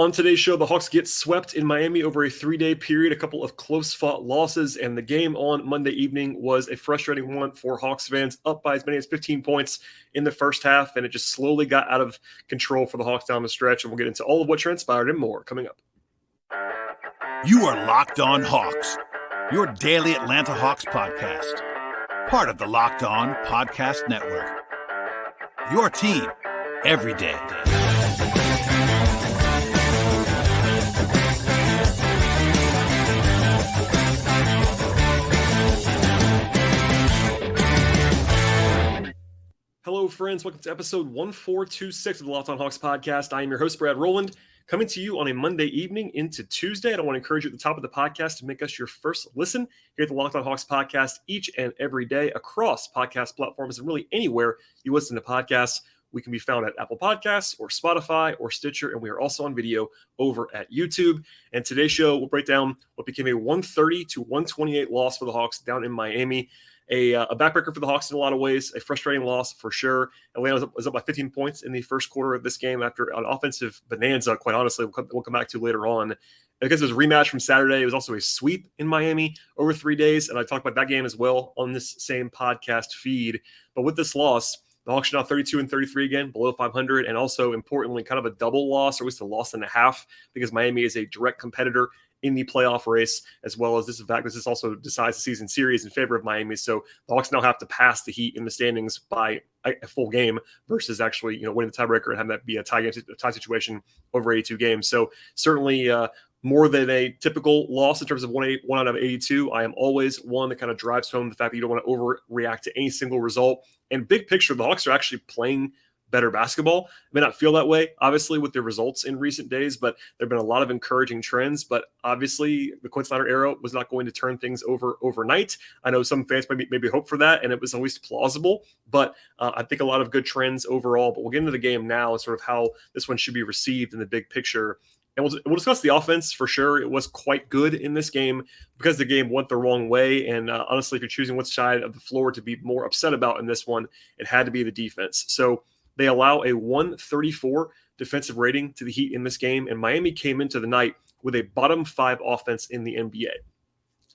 On today's show, the Hawks get swept in Miami over a 3-day period, a couple of close-fought losses, and the game on Monday evening was a frustrating one for Hawks fans, up by as many as 15 points in the first half, and it just slowly got out of control for the Hawks down the stretch, and we'll get into all of what transpired and more coming up. You are Locked On Hawks, your daily Atlanta Hawks podcast, part of the Locked On Podcast Network, your team every day. Hello, friends. Welcome to episode 1426 of the Locked On Hawks podcast. I am your host, Rowland, coming to you on a Monday evening into Tuesday. I want to encourage you at the top of the podcast to make us your first listen here at the Locked On Hawks podcast each and every day across podcast platforms and really anywhere you listen to podcasts. We can be found at Apple Podcasts or Spotify or Stitcher, and we are also on video over at YouTube. And today's show, we'll break down what became a 130-128 loss for the Hawks down in Miami. A backbreaker for the Hawks in a lot of ways, a frustrating loss for sure. Atlanta was up by 15 points in the first quarter of this game after an offensive bonanza, quite honestly, we'll come back to later on. Because it was a rematch from Saturday, it was also a sweep in Miami over 3 days, and I talked about that game as well on this same podcast feed. But with this loss, the Hawks are now 32-33 again, below 500, and also importantly, kind of a double loss, or at least a loss and a half, because Miami is a direct competitor in the playoff race, as well as this fact this also decides the season series in favor of Miami. So the Hawks now have to pass the Heat in the standings by a full game versus actually, winning the tiebreaker and having that be a tie situation over 82 games. So certainly more than a typical loss in terms of one out of 82. I am always one that kind of drives home the fact that you don't want to overreact to any single result. And big picture, the Hawks are actually playing better basketball. It may not feel that way, obviously, with their results in recent days, but there have been a lot of encouraging trends. But obviously, the Quinn Snyder era was not going to turn things over overnight. I know some fans maybe hope for that, and it was at least plausible. But I think a lot of good trends overall. But we'll get into the game now and sort of how this one should be received in the big picture. And we'll discuss the offense for sure. It was quite good in this game because the game went the wrong way. And honestly, if you're choosing which side of the floor to be more upset about in this one, it had to be the defense. So they allow a 134 defensive rating to the Heat in this game, and Miami came into the night with a bottom 5 offense in the NBA.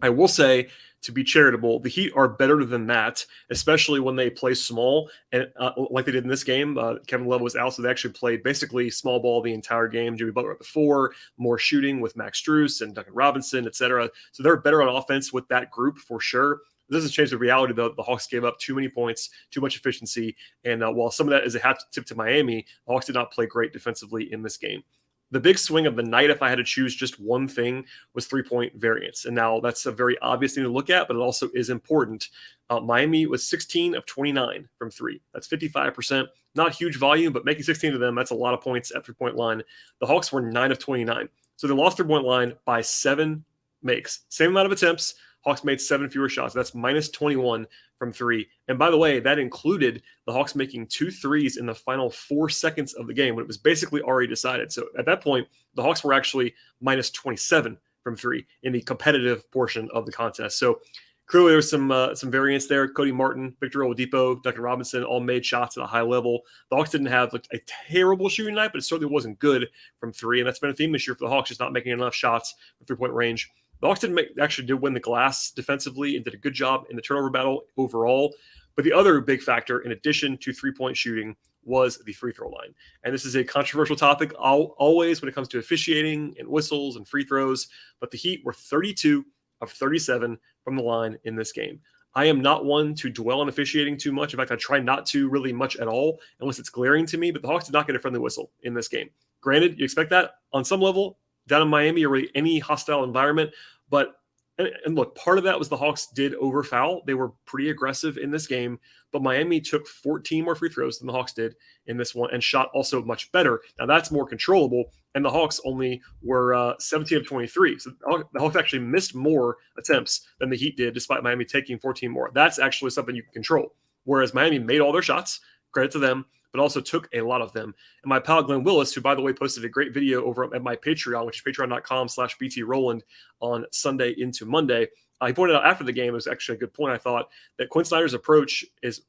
I will say, to be charitable, the Heat are better than that, especially when they play small, and like they did in this game. Kevin Love was out, so they actually played basically small ball the entire game. Jimmy Butler at the 4, more shooting with Max Strus and Duncan Robinson, etc. So they're better on offense with that group for sure. It doesn't change the reality, though. The Hawks gave up too many points, too much efficiency, and while some of that is a hat tip to Miami, the Hawks did not play great defensively in this game. The big swing of the night, if I had to choose just one thing, was three-point variance. And now that's a very obvious thing to look at, but it also is important. Miami was 16 of 29 from 3. That's 55%. Not huge volume, but making 16 of them, that's a lot of points at three-point line. The Hawks were 9 of 29. So they lost three-point line by 7 makes. Same amount of attempts. Hawks made 7 fewer shots. That's minus 21 from 3. And by the way, that included the Hawks making 2 threes in the final 4 seconds of the game when it was basically already decided. So at that point, the Hawks were actually minus 27 from 3 in the competitive portion of the contest. So clearly there was some variance there. Cody Martin, Victor Oladipo, Duncan Robinson all made shots at a high level. The Hawks didn't have a terrible shooting night, but it certainly wasn't good from 3. And that's been a theme this year for the Hawks, just not making enough shots from three-point range. The Hawks actually did win the glass defensively and did a good job in the turnover battle overall. But the other big factor, in addition to three-point shooting, was the free throw line. And this is a controversial topic always when it comes to officiating and whistles and free throws. But the Heat were 32 of 37 from the line in this game. I am not one to dwell on officiating too much. In fact, I try not to really much at all unless it's glaring to me. But the Hawks did not get a friendly whistle in this game. Granted, you expect that on some level down in Miami or really any hostile environment. But, and look, part of that was the Hawks did overfoul. They were pretty aggressive in this game, but Miami took 14 more free throws than the Hawks did in this one and shot also much better. Now, that's more controllable, and the Hawks only were 17 of 23. So the Hawks actually missed more attempts than the Heat did, despite Miami taking 14 more. That's actually something you can control. Whereas Miami made all their shots, credit to them, but also took a lot of them. And my pal Glenn Willis, who, by the way, posted a great video over at my Patreon, which is patreon.com/BTRowland on Sunday into Monday. He pointed out after the game, it was actually a good point, I thought, that Quinn Snyder's approach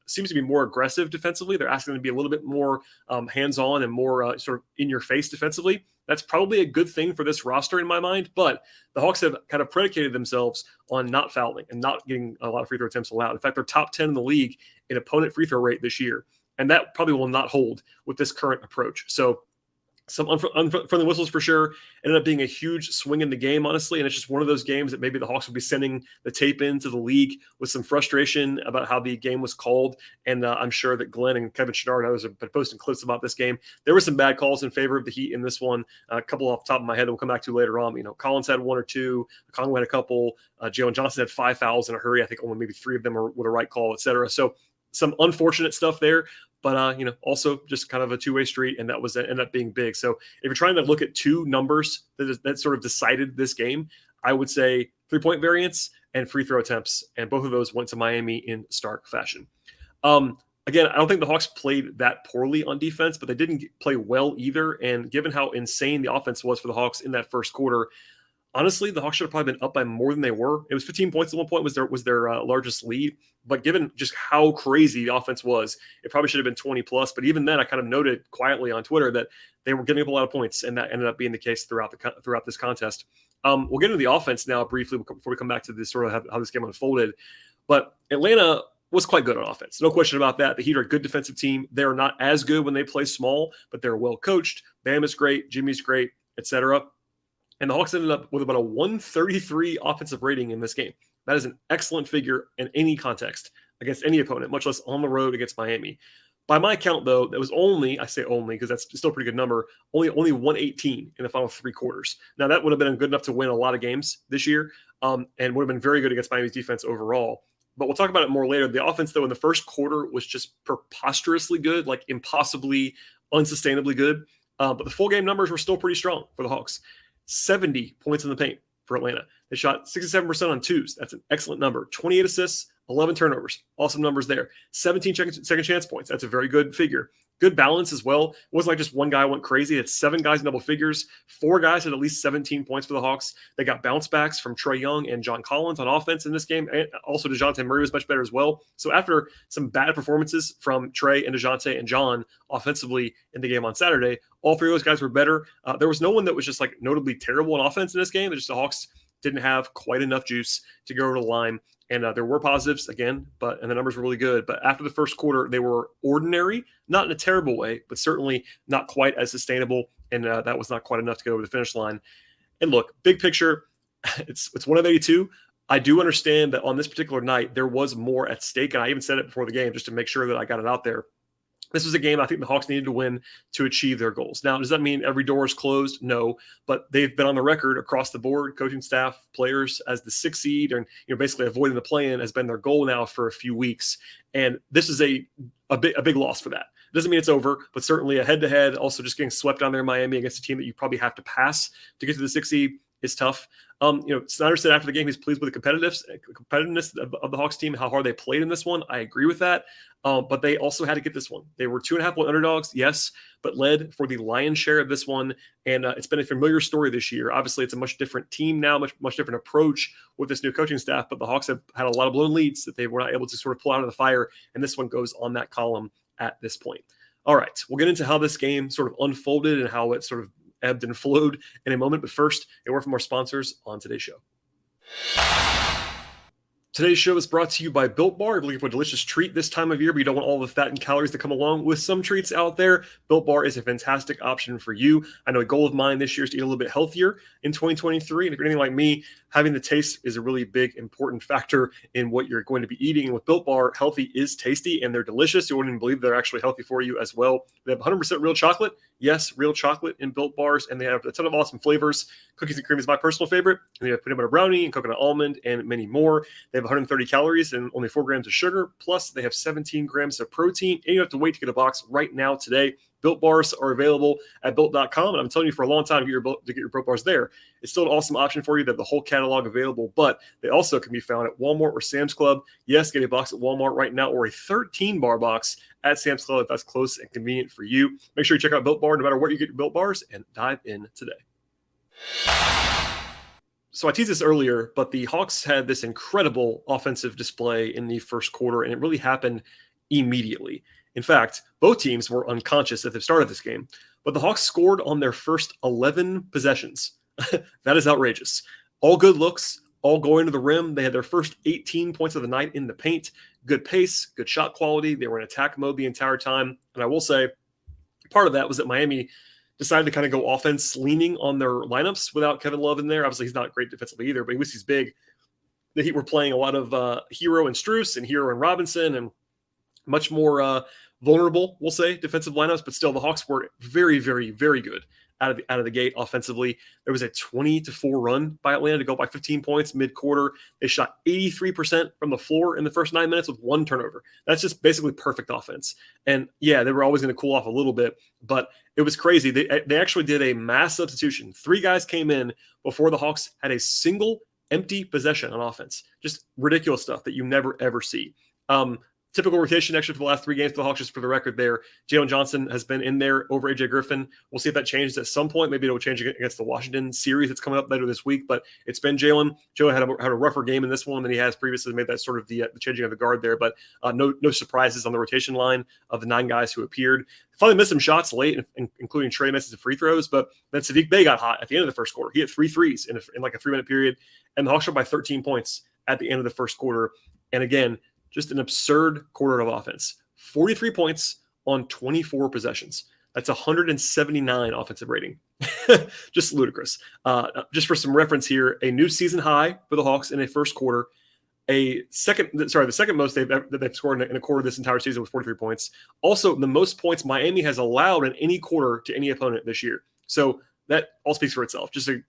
seems to be more aggressive defensively. They're asking them to be a little bit more hands-on and more sort of in-your-face defensively. That's probably a good thing for this roster in my mind, but the Hawks have kind of predicated themselves on not fouling and not getting a lot of free throw attempts allowed. In fact, they're top 10 in the league in opponent free throw rate this year, and that probably will not hold with this current approach. So some unfriendly whistles for sure. Ended up being a huge swing in the game, honestly. And it's just one of those games that maybe the Hawks will be sending the tape into the league with some frustration about how the game was called. And I'm sure that Glenn and Kevin Chouinard and others have been posting clips about this game. There were some bad calls in favor of the Heat in this one. A couple off the top of my head that we'll come back to later on. Collins had one or two. Conway had a couple. Jalen Johnson had 5 fouls in a hurry. I think only maybe 3 of them were with a right call, et cetera. So some unfortunate stuff there. But, also just kind of a two-way street, and that ended up being big. So if you're trying to look at 2 numbers that sort of decided this game, I would say 3-point variance and free throw attempts, and both of those went to Miami in stark fashion. Again, I don't think the Hawks played that poorly on defense, but they didn't play well either. And given how insane the offense was for the Hawks in that first quarter, honestly, the Hawks should have probably been up by more than they were. It was 15 points at one point was their largest lead. But given just how crazy the offense was, it probably should have been 20 plus. But even then, I kind of noted quietly on Twitter that they were giving up a lot of points, and that ended up being the case throughout this contest. We'll get into the offense now briefly before we come back to this sort of how this game unfolded. But Atlanta was quite good on offense. No question about that. The Heat are a good defensive team. They're not as good when they play small, but they're well coached. Bam is great. Jimmy's great, etc. And the Hawks ended up with about a 133 offensive rating in this game. That is an excellent figure in any context against any opponent, much less on the road against Miami. By my count, though, that was only, I say only because that's still a pretty good number, only 118 in the final 3 quarters. Now, that would have been good enough to win a lot of games this year and would have been very good against Miami's defense overall. But we'll talk about it more later. The offense, though, in the first quarter was just preposterously good, like impossibly, unsustainably good. But the full game numbers were still pretty strong for the Hawks. 70 points in the paint for Atlanta. They shot 67% on twos. That's an excellent number. 28 assists, 11 turnovers. Awesome numbers there. 17 second chance points. That's a very good figure. Good balance as well. It wasn't like just one guy went crazy. It's 7 guys in double figures. 4 guys had at least 17 points for the Hawks. They got bounce backs from Trae Young and John Collins on offense in this game. And also DeJounte Murray was much better as well. So after some bad performances from Trae and DeJounte and John offensively in the game on Saturday, all 3 of those guys were better. There was no one that was just like notably terrible on offense in this game. It's just the Hawks didn't have quite enough juice to go over the line. And there were positives again, and the numbers were really good. But after the first quarter, they were ordinary, not in a terrible way, but certainly not quite as sustainable. And that was not quite enough to get over the finish line. And look, big picture, it's 1 of 82. I do understand that on this particular night, there was more at stake. And I even said it before the game just to make sure that I got it out there. This was a game I think the Hawks needed to win to achieve their goals. Now, does that mean every door is closed? No, but they've been on the record across the board, coaching staff, players, as the 6th seed, and basically avoiding the play-in has been their goal now for a few weeks. And this is a big loss for that. Doesn't mean it's over, but certainly a head-to-head, also just getting swept down there in Miami against a team that you probably have to pass to get to the 6th seed is tough. Snyder said after the game he's pleased with the competitiveness of the Hawks team, how hard they played in this one. I agree with that. But they also had to get this one. They were 2.5-point underdogs, yes, but led for the lion's share of this one. And it's been a familiar story this year. Obviously, it's a much different team now, much different approach with this new coaching staff. But the Hawks have had a lot of blown leads that they were not able to sort of pull out of the fire. And this one goes on that column at this point. All right, we'll get into how this game sort of unfolded and how it sort of ebbed and flowed in a moment. But first, a word from our sponsors on today's show. Today's show is brought to you by Built Bar. If you're looking for a delicious treat this time of year, but you don't want all the fat and calories that come along with some treats out there, Built Bar is a fantastic option for you. I know a goal of mine this year is to eat a little bit healthier in 2023. And if you're anything like me, having the taste is a really big, important factor in what you're going to be eating. And with Built Bar, healthy is tasty, and they're delicious. You wouldn't even believe they're actually healthy for you as well. They have 100% real chocolate. Yes, real chocolate in Built Bars, and they have a ton of awesome flavors. Cookies and cream is my personal favorite. And they have peanut butter brownie and coconut almond and many more. They have 130 calories and only 4 grams of sugar. Plus, they have 17 grams of protein, and you don't have to wait to get a box right now today. Built Bars are available at Built.com, and I'm telling you for a long time to get your Built Bars there. It's still an awesome option for you. They have the whole catalog available, but they also can be found at Walmart or Sam's Club. Yes, get a box at Walmart right now or a 13-bar box at Sam's Club if that's close and convenient for you. Make sure you check out Built Bar no matter where you get your Built Bars, and dive in today. So I teased this earlier, but the Hawks had this incredible offensive display in the first quarter, and it really happened immediately. In fact, both teams were unconscious at the start of this game, but the Hawks scored on their first 11 possessions. That is outrageous. All good looks, all going to the rim. They had their first 18 points of the night in the paint. Good pace, good shot quality. They were in attack mode the entire time. And I will say, part of that was that Miami decided to kind of go offense leaning on their lineups without Kevin Love in there. Obviously, he's not great defensively either, but at least he's big. The Heat were playing a lot of Hero and Strus and Hero and Robinson and much more vulnerable, we'll say, defensive lineups. But still, the Hawks were very, very, very good out of the gate offensively. There was a 20-4 run by Atlanta to go by 15 points mid-quarter. They shot 83% from the floor in the first 9 minutes with one turnover. That's just basically perfect offense. And yeah, they were always going to cool off a little bit, but it was crazy. They actually did a mass substitution. 3 guys came in before the Hawks had a single empty possession on offense. Just ridiculous stuff that you never, ever see. Typical rotation actually for the last 3 games for the Hawks, just for the record there. Jalen Johnson has been in there over AJ Griffin. We'll see if that changes at some point. Maybe it'll change against the Washington series that's coming up later this week, but it's been Jalen. Jalen had a rougher game in this one than he has previously, made that sort of the changing of the guard there, but no surprises on the rotation line of the 9 guys who appeared. Finally missed some shots late, including Trae misses some free throws, but then Saddiq Bey got hot at the end of the first quarter. He had 3 threes in like a 3-minute period, and the Hawks were by 13 points at the end of the first quarter. And again, just an absurd quarter of offense. 43 points on 24 possessions. That's 179 offensive rating. Just ludicrous. Just for some reference here, a new season high for the Hawks in a first quarter. The second most they've scored in a quarter this entire season was 43 points. Also, the most points Miami has allowed in any quarter to any opponent this year. So that all speaks for itself. Just a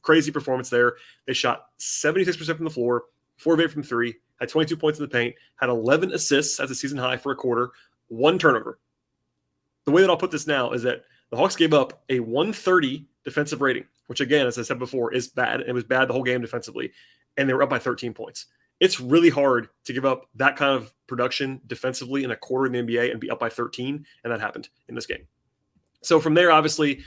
crazy performance there. They shot 76% from the floor, 4 of 8 from 3, had 22 points in the paint, had 11 assists as a season high for a quarter, 1 turnover. The way that I'll put this now is that the Hawks gave up a 130 defensive rating, which again, as I said before, is bad. It was bad the whole game defensively, and they were up by 13 points. It's really hard to give up that kind of production defensively in a quarter in the NBA and be up by 13, and that happened in this game. So from there, obviously,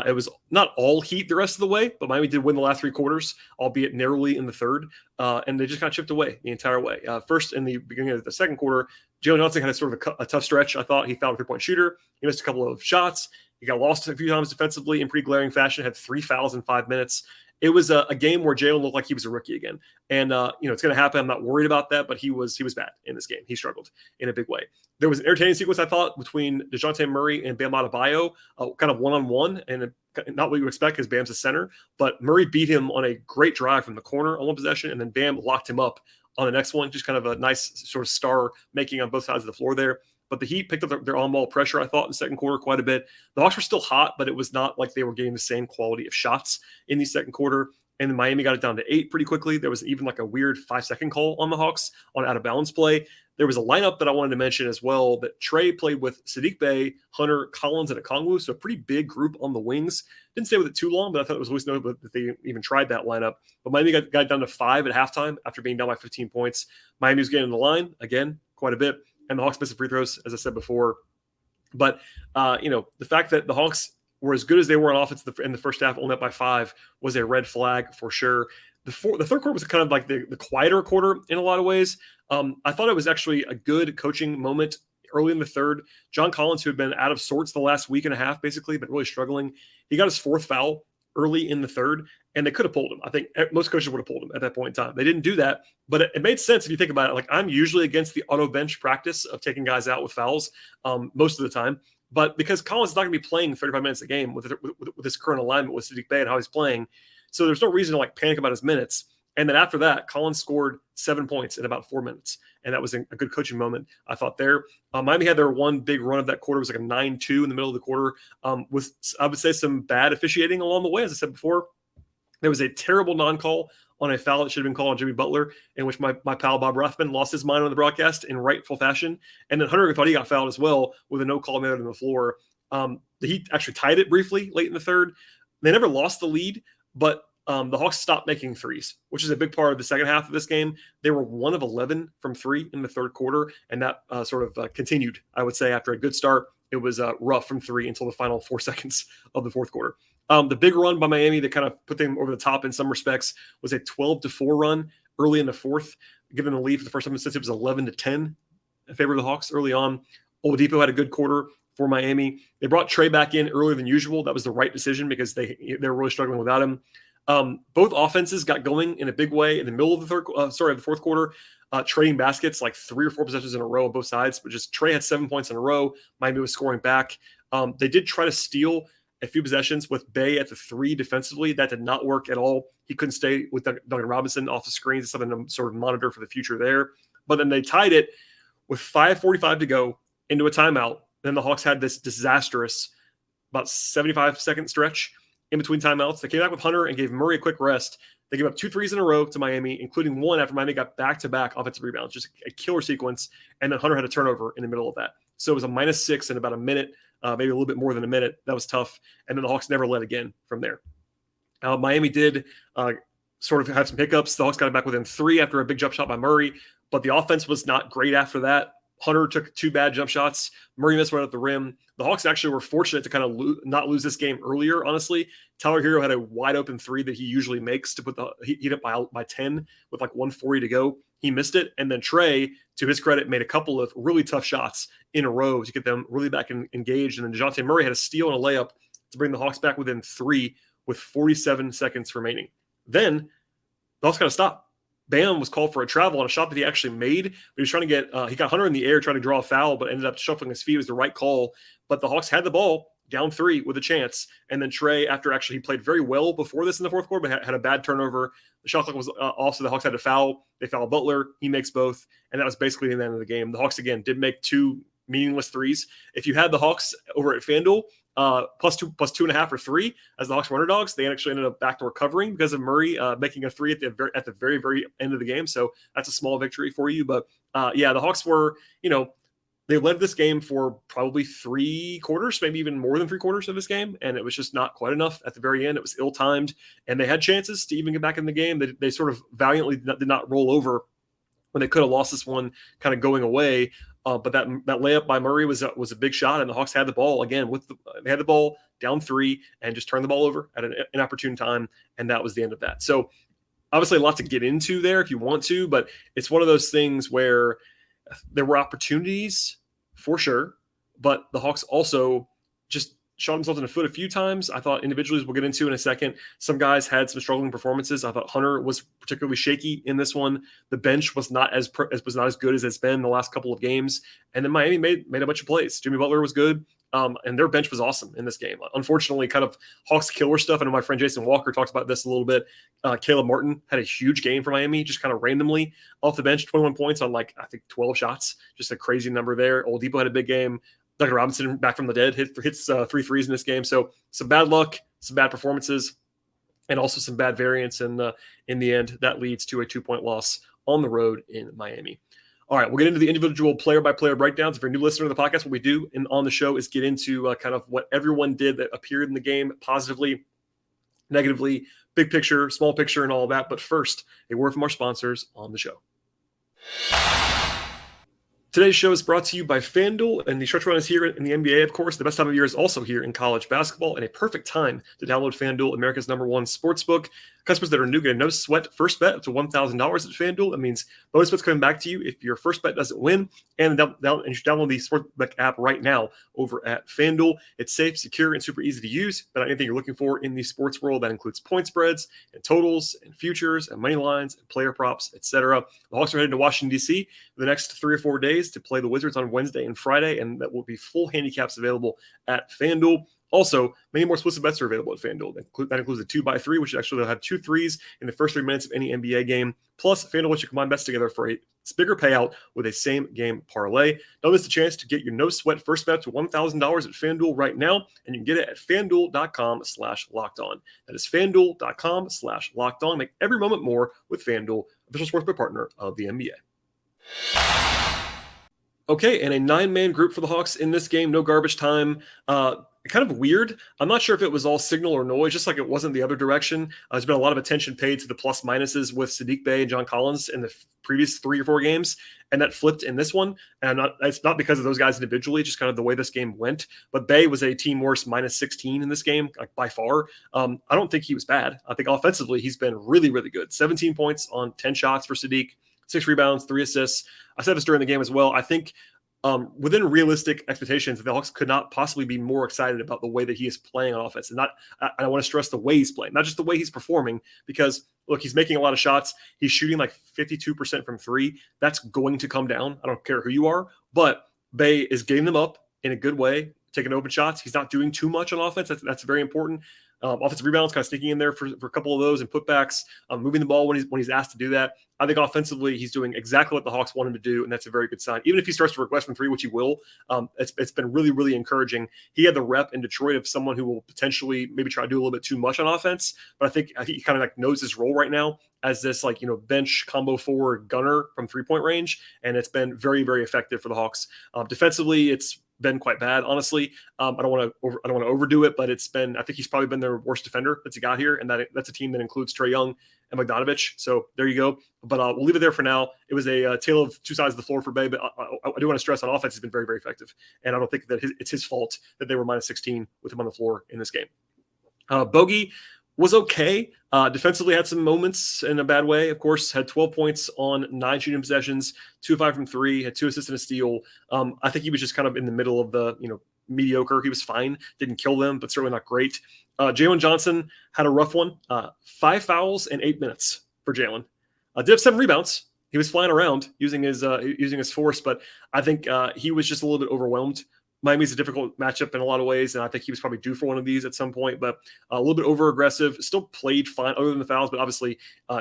it was not all Heat the rest of the way, but Miami did win the last 3 quarters, albeit narrowly in the third, and they just kind of chipped away the entire way. First, in the beginning of the second quarter, Jalen Johnson had sort of a tough stretch. I thought he fouled a 3-point shooter. He missed a couple of shots. He got lost a few times defensively in pretty glaring fashion, had 3 fouls in 5 minutes. It was a game where Jalen looked like he was a rookie again. And, it's going to happen. I'm not worried about that, but he was bad in this game. He struggled in a big way. There was an entertaining sequence, I thought, between DeJounte Murray and Bam Adebayo, kind of one-on-one, and not what you expect because Bam's a center, but Murray beat him on a great drive from the corner on one possession, and then Bam locked him up on the next one. Just kind of a nice sort of star making on both sides of the floor there. But the Heat picked up their on-ball pressure, I thought, in the second quarter quite a bit. The Hawks were still hot, but it was not like they were getting the same quality of shots in the second quarter. And then Miami got it down to 8 pretty quickly. There was even like a weird 5-second call on the Hawks on out-of-bounds play. There was a lineup that I wanted to mention as well that Trae played with Saddiq Bey, Hunter, Collins, and Okongwu, so a pretty big group on the wings. Didn't stay with it too long, but I thought it was always notable that they even tried that lineup. But Miami got it down to 5 at halftime after being down by 15 points. Miami was getting in the line, again, quite a bit. And the Hawks missed some free throws, as I said before. But, the fact that the Hawks were as good as they were on offense in the first half, only up by 5, was a red flag for sure. The third quarter was kind of like the quieter quarter in a lot of ways. I thought it was actually a good coaching moment early in the third. John Collins, who had been out of sorts the last week and a half, basically, but really struggling, he got his 4th foul early in the third, and they could have pulled him. I think most coaches would have pulled him at that point in time. They didn't do that, but it made sense if you think about it. Like, I'm usually against the auto bench practice of taking guys out with fouls most of the time. But because Collins is not going to be playing 35 minutes a game with his current alignment with Saddiq Bey and how he's playing, so there's no reason to panic about his minutes. And then after that, Collins scored 7 points in about 4 minutes, and that was a good coaching moment, I thought there. Miami had their one big run of that quarter. It was like a 9-2 in the middle of the quarter with, I would say, some bad officiating along the way. As I said before, there was a terrible non-call on a foul that should have been called on Jimmy Butler, in which my pal Bob Rothman lost his mind on the broadcast in rightful fashion. And then Hunter thought he got fouled as well with a no call made on the floor. The Heat actually tied it briefly late in the third. They never lost the lead, but the Hawks stopped making threes, which is a big part of the second half of this game. They were 1 of 11 from 3 in the third quarter, and that continued, I would say, after a good start. It was rough from 3 until the final 4 seconds of the fourth quarter. The big run by Miami that kind of put them over the top in some respects was a 12-4 run early in the fourth, giving them the lead for the first time since it was 11-10 in favor of the Hawks early on. Oladipo had a good quarter for Miami. They brought Trae back in earlier than usual. That was the right decision because they were really struggling without him. Both offenses got going in a big way in the middle of the fourth quarter, trading baskets like 3 or 4 possessions in a row on both sides. But just Trae had 7 points in a row. Miami was scoring back. They did try to steal a few possessions with Bey at the 3 defensively. That did not work at all. He couldn't stay with Duncan Robinson off the screens. It's something to sort of monitor for the future there. But then they tied it with 5:45 to go into a timeout. Then the Hawks had this disastrous about 75-second stretch in between timeouts. They came back with Hunter and gave Murray a quick rest. They gave up 2 threes in a row to Miami, including one after Miami got back-to-back offensive rebounds, just a killer sequence. And then Hunter had a turnover in the middle of that. So it was a -6 in about a minute, maybe a little bit more than a minute. That was tough. And then the Hawks never led again from there. Miami did sort of have some hiccups. The Hawks got it back within 3 after a big jump shot by Murray, but the offense was not great after that. Hunter took 2 bad jump shots. Murray missed one at the rim. The Hawks actually were fortunate to kind of not lose this game earlier, honestly. Tyler Hero had a wide open 3 that he usually makes to put the Heat up by 10 with like 1:40 to go. He missed it. And then Trae, to his credit, made a couple of really tough shots in a row to get them really back engaged. And then DeJounte Murray had a steal and a layup to bring the Hawks back within 3 with 47 seconds remaining. Then the Hawks got to stop. Bam was called for a travel on a shot that he actually made. But he was trying to get he got Hunter in the air trying to draw a foul, but ended up shuffling his feet. It was the right call. But the Hawks had the ball down 3 with a chance. And then Trae, after actually he played very well before this in the fourth quarter, but had a bad turnover. The shot clock was off, so the Hawks had to foul. They foul Butler. He makes both. And that was basically the end of the game. The Hawks, again, did make 2 meaningless threes. If you had the Hawks over at FanDuel, plus 2.5 or 3 as the Hawks were underdogs, they actually ended up backdoor covering because of Murray making a 3 at the very, very end of the game. So that's a small victory for you. But the Hawks were, they led this game for probably 3 quarters, maybe even more than 3 quarters of this game. And it was just not quite enough at the very end. It was ill-timed and they had chances to even get back in the game. They sort of valiantly did not roll over when they could have lost this one kind of going away. But that layup by Murray was a big shot, and the Hawks had the ball again. They had the ball down 3 and just turned the ball over at an inopportune time, and that was the end of that. So obviously a lot to get into there if you want to, but it's one of those things where there were opportunities for sure, but the Hawks also just shot themselves in the foot a few times. I thought individually, we'll get into in a second, some guys had some struggling performances. I thought Hunter was particularly shaky in this one. The bench was not as good as it's been the last couple of games. And then Miami made a bunch of plays. Jimmy Butler was good. And their bench was awesome in this game. Unfortunately, kind of Hawks killer stuff. I know my friend Jason Walker talks about this a little bit. Caleb Martin had a huge game for Miami, just kind of randomly off the bench, 21 points on I think 12 shots. Just a crazy number there. Oladipo had a big game. Duncan Robinson back from the dead hits 3 threes in this game. So some bad luck, some bad performances, and also some bad variance. And in the end, that leads to a 2-point loss on the road in Miami. All right, we'll get into the individual player-by-player breakdowns. If you're a new listener to the podcast, what we do on the show is get into kind of what everyone did that appeared in the game positively, negatively, big picture, small picture, and all of that. But first, a word from our sponsors on the show. Today's show is brought to you by FanDuel, and the stretch run is here in the NBA, of course. The best time of year is also here in college basketball, and a perfect time to download FanDuel, America's #1 sportsbook. Customers that are new get a no-sweat first bet up to $1,000 at FanDuel. That means bonus bets coming back to you if your first bet doesn't win. And you should download the sportsbook app right now over at FanDuel. It's safe, secure, and super easy to use. But anything you're looking for in the sports world, that includes point spreads and totals and futures and money lines and player props, etc. The Hawks are headed to Washington, D.C. for the next 3 or 4 days to play the Wizards on Wednesday and Friday, and that will be full handicaps available at FanDuel. Also, many more exclusive bets are available at FanDuel. That includes a 2x3, which actually will have 2 threes in the first 3 minutes of any NBA game. Plus, FanDuel lets you combine bets together for a bigger payout with a same-game parlay. Don't miss the chance to get your no-sweat first bet to $1,000 at FanDuel right now, and you can get it at FanDuel.com/lockedon. That is FanDuel.com/lockedon. Make every moment more with FanDuel, official sportsbook partner of the NBA. Okay, and a 9-man group for the Hawks in this game. No garbage time. Kind of weird. I'm not sure if it was all signal or noise, just like it wasn't the other direction. There's been a lot of attention paid to the plus minuses with Saddiq Bey and John Collins in the previous 3 or 4 games, and that flipped in this one. And it's not because of those guys individually, just kind of the way this game went. But Bey was a team worst minus 16 in this game, like by far. I don't think he was bad. I think offensively he's been really, really good. 17 points on 10 shots for Saddiq, 6 rebounds, 3 assists. I said this during the game as well. I think within realistic expectations, the Hawks could not possibly be more excited about the way that he is playing on offense. And I want to stress the way he's playing, not just the way he's performing, because look, he's making a lot of shots. He's shooting like 52% from 3. That's going to come down. I don't care who you are, but Bey is getting them up in a good way, taking open shots. He's not doing too much on offense. That's very important. Offensive rebounds, kind of sneaking in there for a couple of those, and putbacks, moving the ball when he's asked to do that. I think offensively he's doing exactly what the Hawks want him to do, and that's a very good sign. Even if he starts to regress from 3, which he will, it's been really, really encouraging. He had the rep in Detroit of someone who will potentially maybe try to do a little bit too much on offense, but I think he kind of like knows his role right now as this bench combo forward gunner from 3-point range, and it's been very, very effective for the Hawks. Defensively, it's been quite bad, honestly. I don't want to overdo it, but I think he's probably been their worst defender that's he got here, and that's a team that includes Trae Young and Bogdanovich. So there you go. But we'll leave it there for now. It was a tale of 2 sides of the floor for Bey, but I do want to stress on offense, he's been very, very effective, and I don't think that it's his fault that they were minus 16 with him on the floor in this game. Bogey was okay. Defensively had some moments in a bad way. Of course, had 12 points on 9 shooting possessions, 2 of 5 from 3, had 2 assists and a steal. I think he was just kind of in the middle of the, mediocre. He was fine. Didn't kill them, but certainly not great. Jalen Johnson had a rough one. 5 fouls in 8 minutes for Jalen. Did have 7 rebounds. He was flying around using his force, but I think he was just a little bit overwhelmed. Miami's a difficult matchup in a lot of ways, and I think he was probably due for one of these at some point, but a little bit over-aggressive. Still played fine other than the fouls, but obviously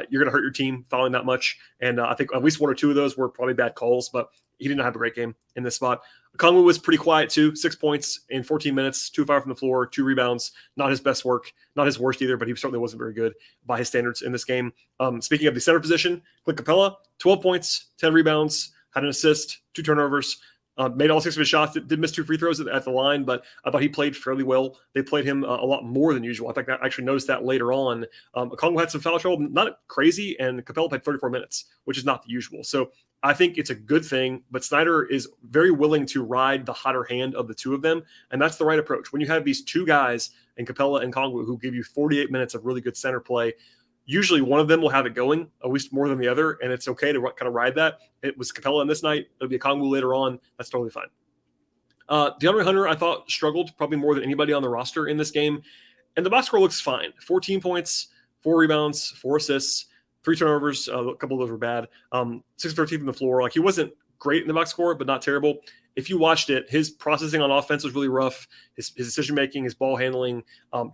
you're going to hurt your team fouling that much, and I think at least 1 or 2 of those were probably bad calls, but he did not have a great game in this spot. Kongwu was pretty quiet too, 6 points in 14 minutes, 2 of 5 from the floor, 2 rebounds. Not his best work, not his worst either, but he certainly wasn't very good by his standards in this game. Speaking of the center position, Clint Capella, 12 points, 10 rebounds, had an assist, 2 turnovers. Made all 6 of his shots. Did miss 2 free throws at the line, but I thought he played fairly well. They played him a lot more than usual. I think I actually noticed that later on. Kongwu had some foul trouble, not crazy, and Capella played 34 minutes, which is not the usual. So I think it's a good thing, but Snyder is very willing to ride the hotter hand of the 2 of them, and that's the right approach. When you have these 2 guys, in Capella and Kongwu, who give you 48 minutes of really good center play, usually one of them will have it going, at least more than the other, and it's okay to kind of ride that. It was Capella in this night. It'll be a Kongwu later on. That's totally fine. DeAndre Hunter, I thought, struggled probably more than anybody on the roster in this game, and the box score looks fine. 14 points, 4 rebounds, 4 assists, 3 turnovers. A couple of those were bad. 6 of 13 from the floor. Like, he wasn't great in the box score, but not terrible. If you watched it, his processing on offense was really rough. His decision-making, his ball handling.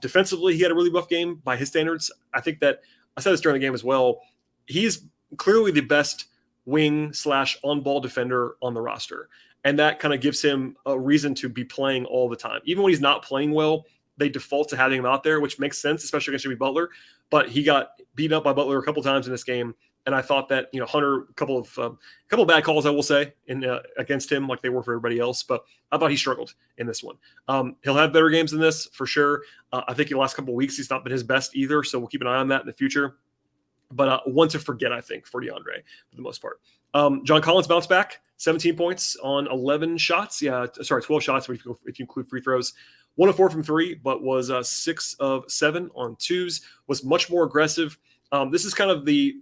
Defensively, he had a really rough game by his standards. I think that I said this during the game as well. He's clearly the best wing/on-ball defender on the roster. And that kind of gives him a reason to be playing all the time. Even when he's not playing well, they default to having him out there, which makes sense, especially against Jimmy Butler. But he got beaten up by Butler a couple times in this game. And I thought that, Hunter, a couple of bad calls, I will say, against him, like they were for everybody else. But I thought he struggled in this one. He'll have better games than this for sure. I think in the last couple of weeks, he's not been his best either. So we'll keep an eye on that in the future. But one to forget, I think, for DeAndre for the most part. John Collins bounced back, 17 points on 11 shots. 12 shots if you include free throws. 1 of 4 from 3, but was 6 of 7 on 2s. Was much more aggressive. This is kind of the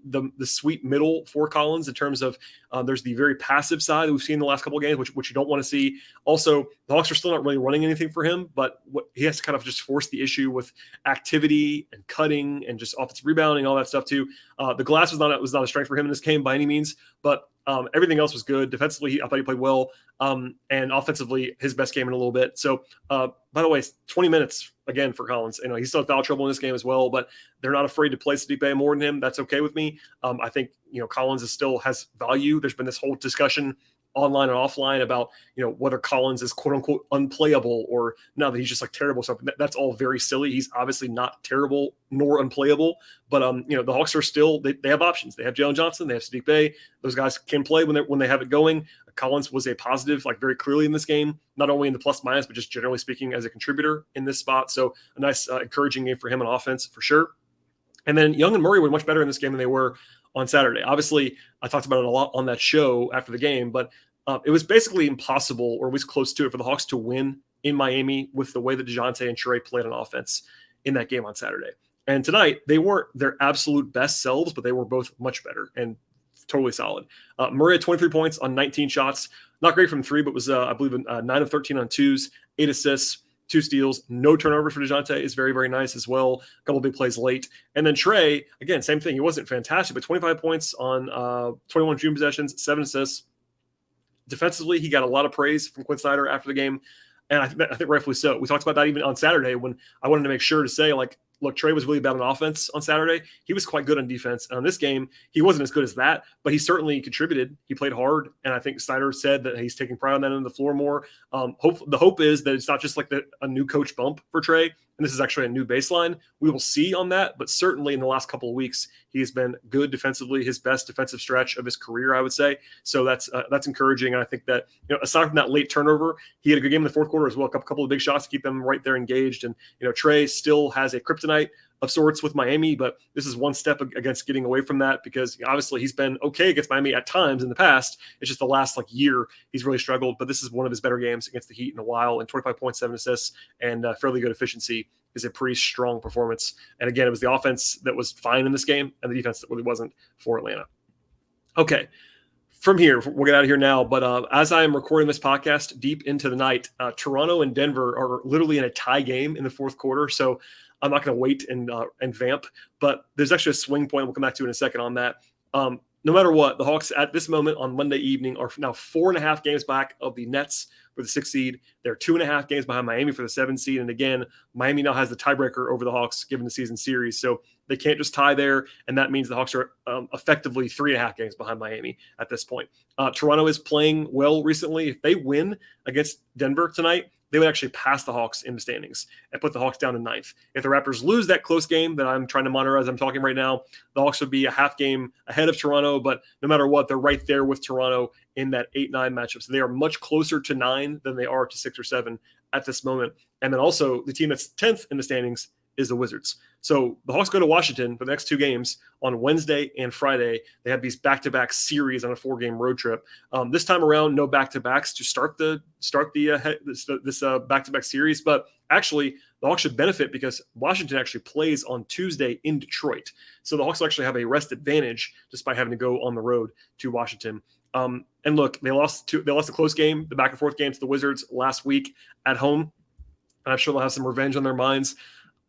sweet middle for Collins in terms of there's the very passive side that we've seen in the last couple of games, which you don't want to see. Also, the Hawks are still not really running anything for him, but he has to kind of just force the issue with activity and cutting and just offensive rebounding, all that stuff too. The glass was not a strength for him in this game by any means, but everything else was good. Defensively, I thought he played well, and offensively, his best game in a little bit. So, by the way, 20 minutes again for Collins. He still had foul trouble in this game as well, but they're not afraid to play Saddiq Bey more than him. That's okay with me. I think Collins still has value. There's been this whole discussion online and offline about, whether Collins is quote unquote unplayable or no, that he's just like terrible stuff. That's all very silly. He's obviously not terrible nor unplayable, but the Hawks are still, they have options. They have Jalen Johnson, they have Sadiq Bey. Those guys can play when they have it going. Collins was a positive, like very clearly in this game, not only in the plus minus, but just generally speaking as a contributor in this spot. So a nice encouraging game for him on offense for sure. And then Young and Murray were much better in this game than they were on Saturday. Obviously, I talked about it a lot on that show after the game, but it was basically impossible, or at least close to it, for the Hawks to win in Miami with the way that DeJounte and Trae played on offense in that game on Saturday. And tonight, they weren't their absolute best selves, but they were both much better and totally solid. Murray had 23 points on 19 shots. Not great from three, but was, I believe, 9 of 13 on twos, 8 assists, 2 steals, no turnovers for DeJounte is very, very nice as well. A couple of big plays late. And then Trae, again, same thing. He wasn't fantastic, but 25 points on 21 shooting possessions, 7 assists. Defensively, he got a lot of praise from Quinn Snyder after the game, and I think rightfully so. We talked about that even on Saturday when I wanted to make sure to say, like, look, Trae was really bad on offense on Saturday. He was quite good on defense. And on this game, he wasn't as good as that, but he certainly contributed. He played hard, and I think Snyder said that he's taking pride on that end of the floor more. The hope is that it's not just like a new coach bump for Trae, and this is actually a new baseline. We will see on that, but certainly in the last couple of weeks, he's been good defensively, his best defensive stretch of his career, I would say. So that's encouraging. And I think that, aside from that late turnover, he had a good game in the fourth quarter as well, a couple of big shots to keep them right there engaged. And, Trae still has a kryptonite of sorts with Miami, but this is one step against getting away from that, because obviously he's been okay against Miami at times in the past. It's just the last year he's really struggled, but this is one of his better games against the Heat in a while, and 25.7 assists and fairly good efficiency is a pretty strong performance. And again, it was the offense that was fine in this game and the defense that really wasn't for Atlanta. Okay. From here, we'll get out of here now, but as I am recording this podcast deep into the night, Toronto and Denver are literally in a tie game in the fourth quarter. So I'm not going to wait and vamp, but there's actually a swing point we'll come back to in a second on that. No matter what, the Hawks at this moment on Monday evening are now 4.5 games back of the Nets for the 6th seed. They're 2.5 games behind Miami for the 7th seed. And again, Miami now has the tiebreaker over the Hawks given the season series. So they can't just tie there. And that means the Hawks are effectively 3.5 games behind Miami at this point. Toronto is playing well recently. If they win against Denver tonight, they would actually pass the Hawks in the standings and put the Hawks down to 9th. If the Raptors lose that close game that I'm trying to monitor as I'm talking right now, the Hawks would be a half game ahead of Toronto, but no matter what, they're right there with Toronto in that 8-9 matchup. So they are much closer to 9 than they are to 6 or 7 at this moment. And then also the team that's 10th in the standings is the Wizards. So the Hawks go to Washington for the next 2 games on Wednesday and Friday. They have these back-to-back series on a 4-game road trip. This time around, no back-to-backs to start this back-to-back series. But actually, the Hawks should benefit because Washington actually plays on Tuesday in Detroit. So the Hawks will actually have a rest advantage despite having to go on the road to Washington. And look, they lost a close game, the back-and-forth game to the Wizards last week at home. And I'm sure they'll have some revenge on their minds.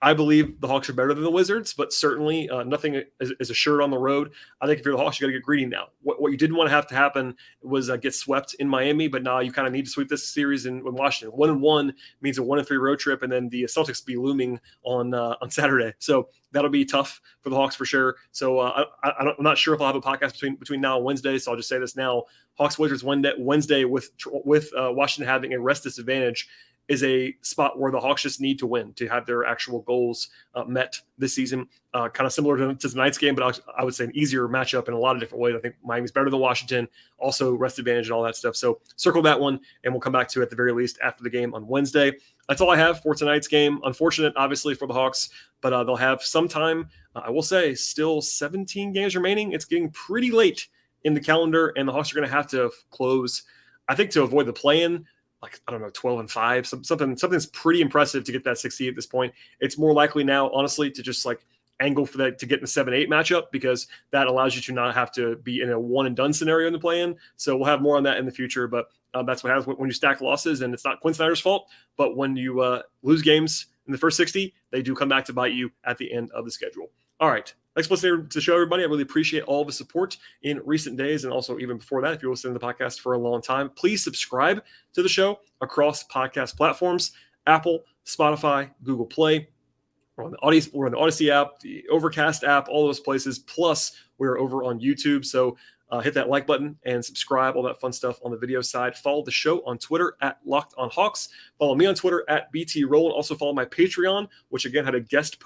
I believe the Hawks are better than the Wizards, but certainly nothing is assured on the road. I think if you're the Hawks, you got to get greedy now. What you didn't want to have to happen was get swept in Miami, but now you kind of need to sweep this series in Washington. 1-1 means a 1-3 road trip, and then the Celtics be looming on Saturday. So that'll be tough for the Hawks for sure. So I'm not sure if I'll have a podcast between now and Wednesday, so I'll just say this now. Hawks Wizards Wednesday with Washington having a rest disadvantage is a spot where the Hawks just need to win to have their actual goals met this season. Kind of similar to tonight's game, but I would say an easier matchup in a lot of different ways. I think Miami's better than Washington, also rest advantage and all that stuff. So circle that one, and we'll come back to it at the very least after the game on Wednesday. That's all I have for tonight's game. Unfortunate, obviously, for the Hawks, but they'll have some time. I will say still 17 games remaining. It's getting pretty late in the calendar, and the Hawks are going to have to close, I think, to avoid the play-in, 12-5, something's pretty impressive to get that 6 seed at this point. It's more likely now, honestly, to just angle for that to get in the 7-8 matchup, because that allows you to not have to be in a one and done scenario in the play-in. So we'll have more on that in the future, but that's what happens when you stack losses, and it's not Quinn Snyder's fault, but when you lose games in the first 60, they do come back to bite you at the end of the schedule. All right. Thanks for listening to the show, everybody. I really appreciate all the support in recent days, and also even before that, if you're listening to the podcast for a long time, please subscribe to the show across podcast platforms: Apple, Spotify, Google Play. We're on the Odyssey app, the Overcast app, all those places. Plus, we're over on YouTube. So hit that like button and subscribe, all that fun stuff on the video side. Follow the show on Twitter at Locked on Hawks. Follow me on Twitter at BT Rowland. Also follow my Patreon, which again had a guest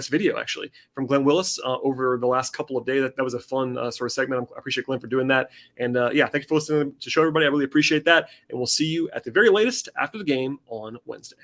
video actually from Glenn Willis over the last couple of days. That was a fun sort of segment. I appreciate Glenn for doing that. And thank you for listening to the show, everybody. I really appreciate that. And we'll see you at the very latest after the game on Wednesday.